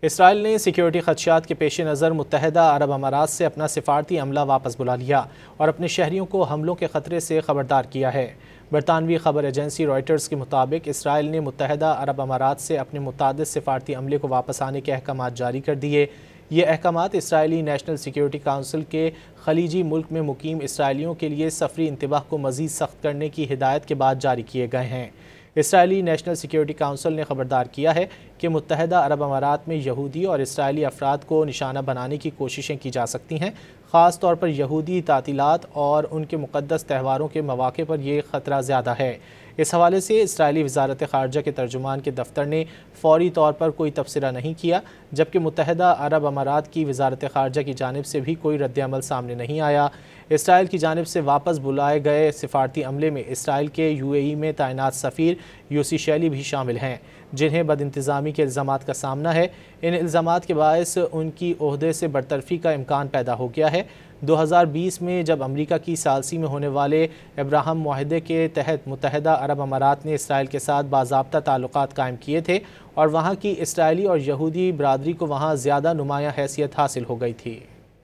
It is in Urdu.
اسرائیل نے سیکیورٹی خدشات کے پیش نظر متحدہ عرب امارات سے اپنا سفارتی عملہ واپس بلا لیا اور اپنے شہریوں کو حملوں کے خطرے سے خبردار کیا ہے۔ برطانوی خبر ایجنسی رائٹرز کے مطابق اسرائیل نے متحدہ عرب امارات سے اپنے متعدد سفارتی عملے کو واپس آنے کے احکامات جاری کر دیے۔ یہ احکامات اسرائیلی نیشنل سیکیورٹی کونسل کے خلیجی ملک میں مقیم اسرائیلیوں کے لیے سفری انتباہ کو مزید سخت کرنے کی ہدایت کے بعد جاری کیے گئے ہیں۔ اسرائیلی نیشنل سیکیورٹی کونسل نے خبردار کیا ہے کہ متحدہ عرب امارات میں یہودی اور اسرائیلی افراد کو نشانہ بنانے کی کوششیں کی جا سکتی ہیں، خاص طور پر یہودی تعطیلات اور ان کے مقدس تہواروں کے مواقع پر یہ خطرہ زیادہ ہے۔ اس حوالے سے اسرائیلی وزارت خارجہ کے ترجمان کے دفتر نے فوری طور پر کوئی تبصرہ نہیں کیا، جبکہ متحدہ عرب امارات کی وزارت خارجہ کی جانب سے بھی کوئی رد عمل سامنے نہیں آیا۔ اسرائیل کی جانب سے واپس بلائے گئے سفارتی عملے میں اسرائیل کے UAE میں تعینات سفیر یوسی شیلی بھی شامل ہیں، جنہیں بد انتظامی کے الزامات کا سامنا ہے۔ ان الزامات کے باعث ان کی عہدے سے برطرفی کا امکان پیدا ہو گیا ہے۔ 2020 میں جب امریکہ کی ثالثی میں ہونے والے ابراہم معاہدے کے تحت متحدہ عرب امارات نے اسرائیل کے ساتھ باضابطہ تعلقات قائم کیے تھے اور وہاں کی اسرائیلی اور یہودی برادری کو وہاں زیادہ نمایاں حیثیت حاصل ہو گئی تھی۔